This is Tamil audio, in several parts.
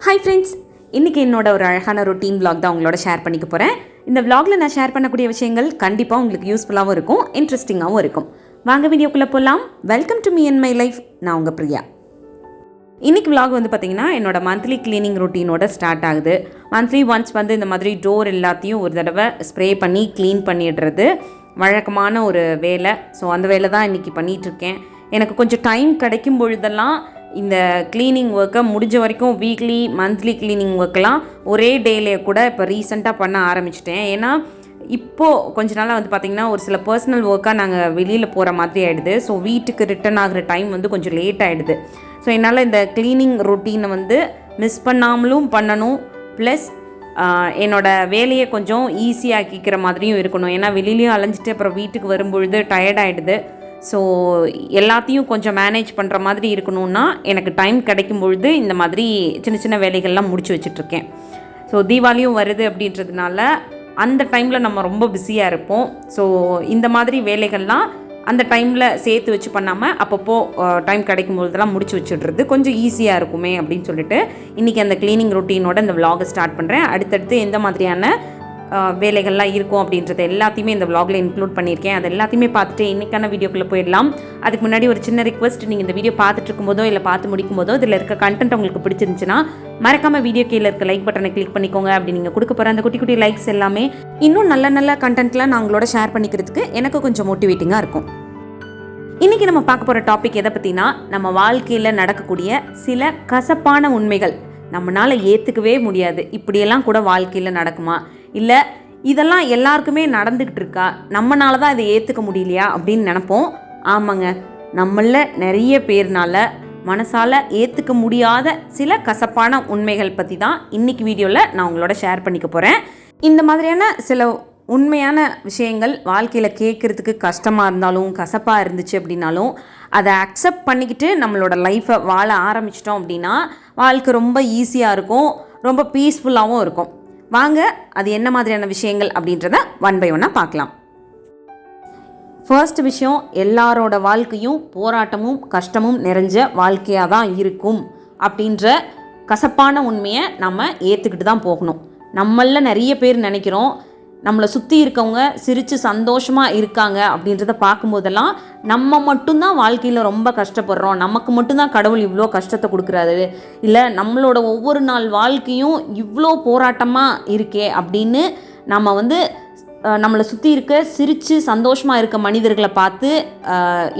ஹாய் ஃப்ரெண்ட்ஸ், இன்றைக்கி என்னோட ஒரு அழகான ரொட்டீன் vlog தான் உங்களோட ஷேர் பண்ணிக்க போகிறேன். இந்த vlogல நான் ஷேர் பண்ணக்கூடிய விஷயங்கள் கண்டிப்பாக உங்களுக்கு யூஸ்ஃபுல்லாகவும் இருக்கும், இன்ட்ரெஸ்டிங்காகவும் இருக்கும். வாங்க வீடியோக்குள்ளே போகலாம். Welcome to me and my life. நான் உங்கள் பிரியா. இன்றைக்கி vlog வந்து பார்த்திங்கன்னா என்னோட மந்த்லி க்ளீனிங் ரொட்டீனோட ஸ்டார்ட் ஆகுது. மந்த்லி ஒன்ஸ் வந்து இந்த மாதிரி டோர் எல்லாத்தையும் ஒரு தடவை ஸ்ப்ரே பண்ணி க்ளீன் பண்ணிடுறது வழக்கமான ஒரு வேலை. ஸோ அந்த வேலை தான் இன்றைக்கி பண்ணிகிட்ருக்கேன். எனக்கு கொஞ்சம் டைம் கிடைக்கும் பொழுதெல்லாம் இந்த க்ளீனிங் ஒர்க்கை முடிஞ்ச வரைக்கும் வீக்லி மந்த்லி க்ளீனிங் ஒர்க்கெலாம் ஒரே டேலே கூட இப்போ ரீசெண்டாக பண்ண ஆரம்பிச்சிட்டேன். ஏன்னா இப்போது கொஞ்ச நாளாக வந்து பார்த்திங்கன்னா ஒரு சில பர்சனல் ஒர்க்காக நாங்கள் வெளியில் போகிற மாதிரி ஆகிடுது. ஸோ வீட்டுக்கு ரிட்டர்ன் ஆகிற டைம் வந்து கொஞ்சம் லேட் ஆகிடுது. ஸோ என்னால் இந்த க்ளீனிங் ரொட்டீனை வந்து மிஸ் பண்ணாமலும் பண்ணணும், ப்ளஸ் என்னோடய வேலையை கொஞ்சம் ஈஸியாக்கிக்கிற மாதிரியும் இருக்கணும். ஏன்னா வெளியிலையும் அலைஞ்சிட்டு அப்புறம் வீட்டுக்கு வரும்பொழுது டயர்டாகிடுது. ஸோ எல்லாத்தையும் கொஞ்சம் மேனேஜ் பண்ணுற மாதிரி இருக்கணும்னா எனக்கு டைம் கிடைக்கும் பொழுது இந்த மாதிரி சின்ன சின்ன வேலைகள்லாம் முடிச்சு வச்சிட்ருக்கேன். ஸோ தீபாவளியும் வருது அப்படின்றதுனால அந்த டைமில் நம்ம ரொம்ப பிஸியாக இருப்போம். ஸோ இந்த மாதிரி வேலைகள்லாம் அந்த டைமில் சேர்த்து வச்சு பண்ணாமல் அப்பப்போ டைம் கிடைக்கும் பொழுதெல்லாம் முடிச்சு வச்சுடுறது கொஞ்சம் ஈஸியாக இருக்குமே அப்படின்னு சொல்லிட்டு இன்றைக்கி அந்த க்ளீனிங் ரொட்டீனோட இந்த vlog ஸ்டார்ட் பண்ணுறேன். அடுத்தடுத்து எந்த மாதிரியான வேலைகள்லாம் இருக்கும் அப்படின்றத எல்லாத்தையுமே இந்த vlogல இன்க்ளூட் பண்ணியிருக்கேன். அது எல்லாத்தையுமே பார்த்துட்டு இன்றைக்கான வீடியோக்குள்ளே போயிடலாம். அதுக்கு முன்னாடி ஒரு சின்ன ரிக்வெஸ்ட், நீங்கள் இந்த வீடியோ பார்த்துட்டு இருக்கும்போதோ இல்லை பார்த்து முடிக்கும் போதோ இதில் இருக்க கண்டென்ட் உங்களுக்கு பிடிச்சிருந்துச்சுன்னா மறக்காமல் வீடியோ கீழே இருக்க லைக் பட்டனை கிளிக் பண்ணிக்கோங்க. அப்படி நீங்கள் கொடுக்க போகிற அந்த குட்டி குட்டி லைக்ஸ் எல்லாமே இன்னும் நல்ல நல்ல கண்டென்ட்லாம் நான் உங்களோட ஷேர் பண்ணிக்கிறதுக்கு எனக்கு கொஞ்சம் மோட்டிவேட்டிங்காக இருக்கும். இன்றைக்கி நம்ம பார்க்க போகிற டாபிக் எதை பற்றினா, நம்ம வாழ்க்கையில் நடக்கக்கூடிய சில கசப்பான உண்மைகள். நம்மளால் ஏற்றுக்கவே முடியாது, இப்படியெல்லாம் கூட வாழ்க்கையில் நடக்குமா, இல்லை இதெல்லாம் எல்லாருக்குமே நடந்துக்கிட்டு இருக்கா, நம்மளால தான் இதை ஏற்றுக்க முடியலையா அப்படின்னு நினப்போம். ஆமாங்க, நம்மளில் நிறைய பேர்னால மனசால் ஏற்றுக்க முடியாத சில கசப்பான உண்மைகள் பற்றி தான் இன்றைக்கி வீடியோவில் நான் உங்களோட ஷேர் பண்ணிக்க போகிறேன். இந்த மாதிரியான சில உண்மையான விஷயங்கள் வாழ்க்கையில் கேட்குறதுக்கு கஷ்டமாக இருந்தாலும் கசப்பாக இருந்துச்சு அப்படின்னாலும் அதை அக்செப்ட் பண்ணிக்கிட்டு நம்மளோட லைஃப்பை வாழ ஆரம்பிச்சிட்டோம் அப்படின்னா வாழ்க்கை ரொம்ப ஈஸியாக இருக்கும், ரொம்ப பீஸ்ஃபுல்லாகவும் இருக்கும். வாங்க அது என்ன மாதிரியான விஷயங்கள் அப்படின்றத ஒன் பை ஒன்னாக பார்க்கலாம். ஃபர்ஸ்ட் விஷயம், எல்லாரோட வாழ்க்கையும் போராட்டமும் கஷ்டமும் நிறைஞ்ச வாழ்க்கையாக தான் இருக்கும் அப்படின்ற கசப்பான உண்மையை நம்ம ஏற்றுக்கிட்டு தான் போகணும். நம்மளில் நிறைய பேர் நினைக்கிறோம் நம்மளை சுற்றி இருக்கவங்க சிரித்து சந்தோஷமாக இருக்காங்க அப்படின்றத பார்க்கும்போதெல்லாம் நம்ம மட்டும்தான் வாழ்க்கையில் ரொம்ப கஷ்டப்படுறோம், நமக்கு மட்டும்தான் கடவுள் இவ்வளோ கஷ்டத்தை கொடுக்குறாரு, இல்லை நம்மளோட ஒவ்வொரு நாள் வாழ்க்கையும் இவ்வளோ போராட்டமாக இருக்கே அப்படின்னு நம்ம வந்து நம்மளை சுற்றி இருக்க சிரித்து சந்தோஷமாக இருக்க மனிதர்களை பார்த்து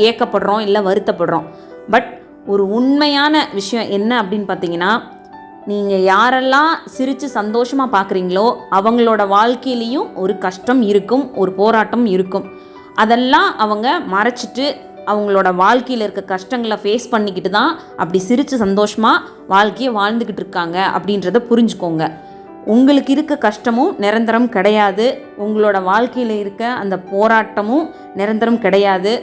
ஏக்கப்படுறோம், இல்லை வருத்தப்படுறோம். பட் ஒரு உண்மையான விஷயம் என்ன அப்படின்னு பார்த்தீங்கன்னா, நீங்கள் யாரெல்லாம் சிரித்து சந்தோஷமாக பார்க்குறீங்களோ அவங்களோட வாழ்க்கையிலையும் ஒரு கஷ்டம் இருக்கும், ஒரு போராட்டம் இருக்கும். அதெல்லாம் அவங்க மறைச்சிட்டு அவங்களோட வாழ்க்கையில் இருக்க கஷ்டங்களை ஃபேஸ் பண்ணிக்கிட்டு தான் அப்படி சிரித்து சந்தோஷமாக வாழ்க்கையை வாழ்ந்துக்கிட்டு இருக்காங்க அப்படின்றத புரிஞ்சுக்கோங்க. உங்களுக்கு இருக்க கஷ்டமும் நிரந்தரம் கிடையாது, உங்களோட வாழ்க்கையில் இருக்க அந்த போராட்டமும் நிரந்தரம் கிடையாது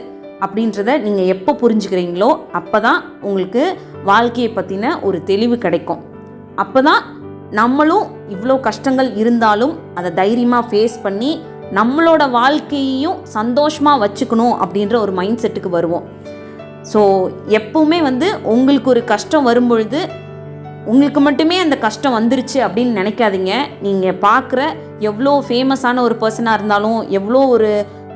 அப்படின்றத நீங்கள் எப்போ புரிஞ்சுக்கிறீங்களோ அப்போ தான் உங்களுக்கு வாழ்க்கையை பற்றின ஒரு தெளிவு கிடைக்கும். அப்போ தான் நம்மளும் இவ்வளோ கஷ்டங்கள் இருந்தாலும் அதை தைரியமாக ஃபேஸ் பண்ணி நம்மளோட வாழ்க்கையையும் சந்தோஷமாக வச்சுக்கணும் அப்படின்ற ஒரு மைண்ட் செட்டுக்கு வருவோம். ஸோ எப்பவுமே வந்து உங்களுக்கு ஒரு கஷ்டம் வரும்பொழுது உங்களுக்கு மட்டுமே அந்த கஷ்டம் வந்துருச்சு அப்படின்னு நினைக்காதீங்க. நீங்கள் பார்க்குற எவ்வளோ ஃபேமஸான ஒரு பர்சனாக இருந்தாலும், எவ்வளோ ஒரு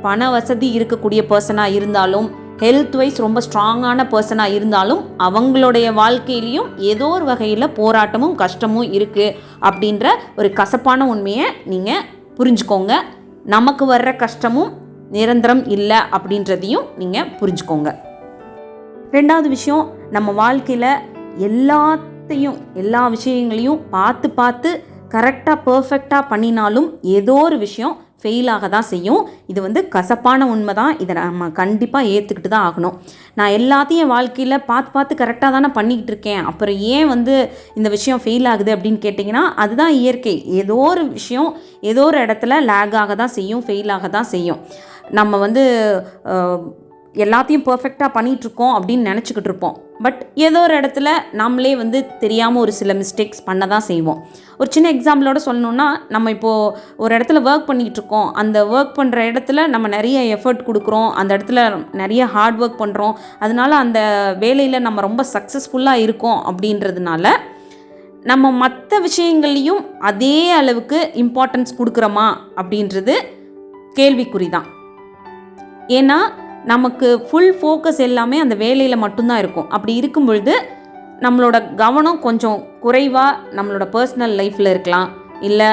பண வசதி இருக்கக்கூடிய பர்சனாக இருந்தாலும், ஹெல்த் வைஸ் ரொம்ப ஸ்ட்ராங்கான பர்சனாக இருந்தாலும் அவங்களுடைய வாழ்க்கையிலையும் ஏதோ ஒரு வகையில் போராட்டமும் கஷ்டமும் இருக்குது அப்படின்ற ஒரு கசப்பான உண்மையை நீங்கள் புரிஞ்சுக்கோங்க. நமக்கு வர்ற கஷ்டமும் நிரந்தரம் இல்லை அப்படின்றதையும் நீங்கள் புரிஞ்சுக்கோங்க. ரெண்டாவது விஷயம், நம்ம வாழ்க்கையில் எல்லா விஷயங்களையும் பார்த்து பார்த்து கரெக்டாக பர்ஃபெக்டாக பண்ணினாலும் ஏதோ ஒரு விஷயம் ஃபெயிலாக தான் செய்யும். இது வந்து கசப்பான உண்மை தான், இதை நம்ம கண்டிப்பாக ஏற்றுக்கிட்டு தான் ஆகணும். நான் எல்லாத்தையும் வாழ்க்கையில் பார்த்து கரெக்டாக தானே பண்ணிக்கிட்டு இருக்கேன், அப்புறம் ஏன் வந்து இந்த விஷயம் ஃபெயில் ஆகுது அப்படின்னு கேட்டிங்கன்னா அதுதான் இயற்கை. ஏதோ ஒரு விஷயம் ஏதோ ஒரு இடத்துல லேக் ஆக தான் செய்யும், ஃபெயிலாக தான் செய்யும். நம்ம வந்து எல்லாத்தையும் பர்ஃபெக்டாக பண்ணிகிட்ருக்கோம் அப்படின்னு நினச்சிக்கிட்டு இருப்போம். பட் ஏதோ ஒரு இடத்துல நம்மளே வந்து தெரியாமல் ஒரு சில மிஸ்டேக்ஸ் பண்ண தான் செய்வோம். ஒரு சின்ன எக்ஸாம்பிளோட சொல்லணுன்னா, நம்ம இப்போது ஒரு இடத்துல ஒர்க் பண்ணிகிட்டு இருக்கோம், அந்த ஒர்க் பண்ணுற இடத்துல நம்ம நிறைய எஃபர்ட் கொடுக்குறோம், அந்த இடத்துல நிறைய ஹார்ட் ஒர்க் பண்ணுறோம், அதனால அந்த வேலையில் நம்ம ரொம்ப சக்ஸஸ்ஃபுல்லாக இருக்கோம் அப்படின்றதுனால நம்ம மற்ற விஷயங்கள்லையும் அதே அளவுக்கு இம்பார்ட்டன்ஸ் கொடுக்குறோமா அப்படின்றது கேள்விக்குறி தான். ஏன்னா நமக்கு ஃபுல் ஃபோக்கஸ் எல்லாமே அந்த வேலையில் மட்டும்தான் இருக்கும். அப்படி இருக்கும் பொழுது நம்மளோட கவனம் கொஞ்சம் குறைவாக நம்மளோட பர்சனல் லைஃப்பில் இருக்கலாம், இல்லை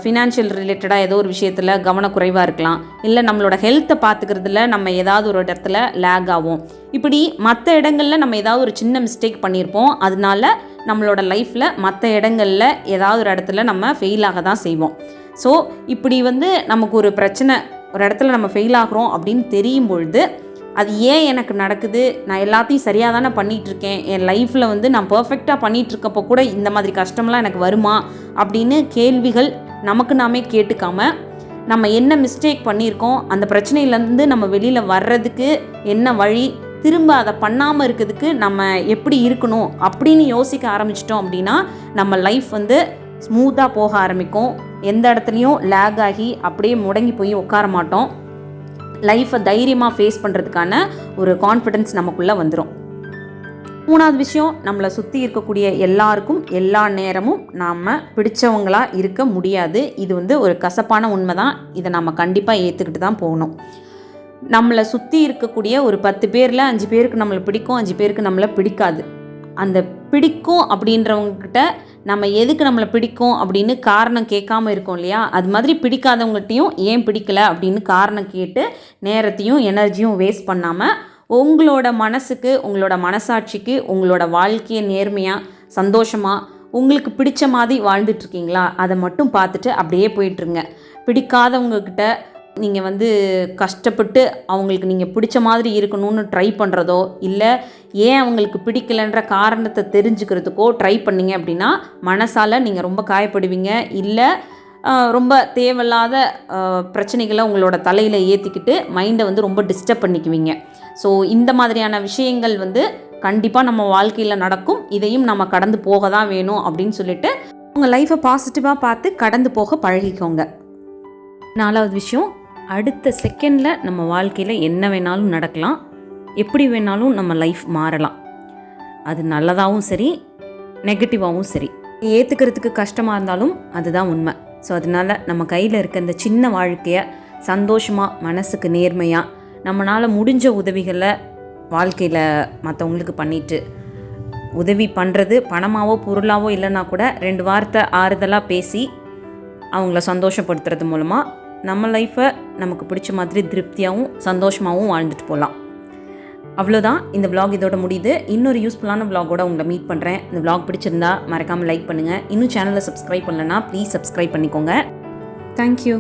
ஃபினான்ஷியல் ரிலேட்டடாக ஏதோ ஒரு விஷயத்தில் கவனக்குறைவாக இருக்கலாம், இல்லை நம்மளோட ஹெல்த்தை பார்த்துக்கிறதுல நம்ம ஏதாவது ஒரு இடத்துல லேக் ஆகும். இப்படி மற்ற இடங்களில் நம்ம ஏதாவது ஒரு சின்ன மிஸ்டேக் பண்ணியிருப்போம். அதனால நம்மளோட லைஃப்பில் மற்ற இடங்களில் ஏதாவது ஒரு இடத்துல நம்ம ஃபெயில் ஆக தான் செய்வோம். ஸோ இப்படி நமக்கு ஒரு பிரச்சனை, ஒரு இடத்துல நம்ம ஃபெயில் ஆகிறோம் அப்படின்னு தெரியும் பொழுது அது ஏன் எனக்கு நடக்குது, நான் எல்லாத்தையும் சரியாக தானே பண்ணிகிட்ருக்கேன், என் லைஃப்பில் நான் பர்ஃபெக்டாக பண்ணிகிட்ருக்கப்போ கூட இந்த மாதிரி கஷ்டம்லாம் எனக்கு வருமா அப்படின்னு கேள்விகள் நமக்கு நாமே கேட்டுக்காம நம்ம என்ன மிஸ்டேக் பண்ணியிருக்கோம், அந்த பிரச்சனையிலேருந்து நம்ம வெளியில் வர்றதுக்கு என்ன வழி, திரும்ப அதை பண்ணாமல் இருக்கிறதுக்கு நம்ம எப்படி இருக்கணும் அப்படின்னு யோசிக்க ஆரம்பிச்சிட்டோம் அப்படின்னா நம்ம லைஃப் ஸ்மூத்தாக போக ஆரம்பிக்கும். எந்த இடத்துலையும் லேக் ஆகி அப்படியே முடங்கி போய் உட்கார மாட்டோம். லைஃப்பை தைரியமாக ஃபேஸ் பண்ணுறதுக்கான ஒரு கான்ஃபிடென்ஸ் நமக்குள்ளே வந்துடும். 3வது விஷயம், நம்மளை சுற்றி இருக்கக்கூடிய எல்லாருக்கும் எல்லா நேரமும் நாம் பிடிச்சவங்களாக இருக்க முடியாது. இது ஒரு கசப்பான உண்மை தான். இதை நம்ம கண்டிப்பாக ஏற்றுக்கிட்டு தான் போகணும். நம்மளை சுற்றி இருக்கக்கூடிய ஒரு 10 பேரில் 5 பேருக்கு நம்மளை பிடிக்கும், 5 பேருக்கு நம்மளை பிடிக்காது. அந்த பிடிக்கும் அப்படின்றவங்கக்கிட்ட நம்ம எதுக்கு நம்மளை பிடிக்கும் அப்படின்னு காரணம் கேட்காம இருக்கோம் இல்லையா, அது மாதிரி பிடிக்காதவங்கள்ட்டையும் ஏன் பிடிக்கலை அப்படின்னு காரணம் கேட்டு நேரத்தையும் எனர்ஜியும் வேஸ்ட் பண்ணாமல் உங்களோட மனசுக்கு, உங்களோட மனசாட்சிக்கு உங்களோட வாழ்க்கையை நேர்மையாக சந்தோஷமாக உங்களுக்கு பிடிச்ச மாதிரி வாழ்ந்துட்டுருக்கீங்களா அதை மட்டும் பார்த்துட்டு அப்படியே போயிட்டுருங்க. பிடிக்காதவங்கக்கிட்ட நீங்கள் கஷ்டப்பட்டு அவங்களுக்கு நீங்கள் பிடிச்ச மாதிரி இருக்கணும்னு ட்ரை பண்ணுறதோ, இல்லை ஏன் அவங்களுக்கு பிடிக்கலைன்ற காரணத்தை தெரிஞ்சுக்கிறதுக்கோ ட்ரை பண்ணிங்க அப்படின்னா மனசால் நீங்கள் ரொம்ப காயப்படுவீங்க. இல்லை ரொம்ப தேவையில்லாத பிரச்சனைகளை உங்களோட தலையில் ஏற்றிக்கிட்டு மைண்டை ரொம்ப டிஸ்டர்ப் பண்ணிக்குவீங்க. ஸோ இந்த மாதிரியான விஷயங்கள் கண்டிப்பாக நம்ம வாழ்க்கையில் நடக்கும். இதையும் நம்ம கடந்து போக தான் வேணும் அப்படின்னு சொல்லிட்டு உங்கள் லைஃப்பை பாசிட்டிவாக பார்த்து கடந்து போக பழகிக்கோங்க. 4வது விஷயம், அடுத்த செகண்டில் நம்ம வாழ்க்கையில் என்ன வேணாலும் நடக்கலாம், எப்படி வேணாலும் நம்ம லைஃப் மாறலாம். அது நல்லதாகவும் சரி, நெகட்டிவாகவும் சரி. ஏற்றுக்கிறதுக்கு கஷ்டமாக இருந்தாலும் அதுதான் உண்மை. ஸோ அதனால் நம்ம கையில் இருக்க இந்த சின்ன வாழ்க்கையை சந்தோஷமாக, மனசுக்கு நேர்மையாக, நம்மளால் முடிஞ்ச உதவிகளை வாழ்க்கையில் மற்றவங்களுக்கு பண்ணிவிட்டு, உதவி பண்ணுறது பணமாவோ பொருளாவோ இல்லைன்னா கூட 2 வார்த்தை ஆறுதலாக பேசி அவங்கள சந்தோஷப்படுத்துறது மூலமாக நம்ம லைஃப்பை நமக்கு பிடிச்ச மாதிரி திருப்தியாகவும் சந்தோஷமாகவும் வாழ்ந்துட்டு போகலாம். அவ்வளோதான், இந்த vlog இதோட முடியுது. இன்னொரு யூஸ்ஃபுல்லான vlogஓட உங்களை மீட் பண்ணுறேன். இந்த vlog பிடிச்சிருந்தா மறக்காமல் லைக் பண்ணுங்கள். இன்னும் சேனலை சப்ஸ்கிரைப் பண்ணலன்னா ப்ளீஸ் சப்ஸ்கிரைப் பண்ணிக்கோங்க. தேங்க்யூ.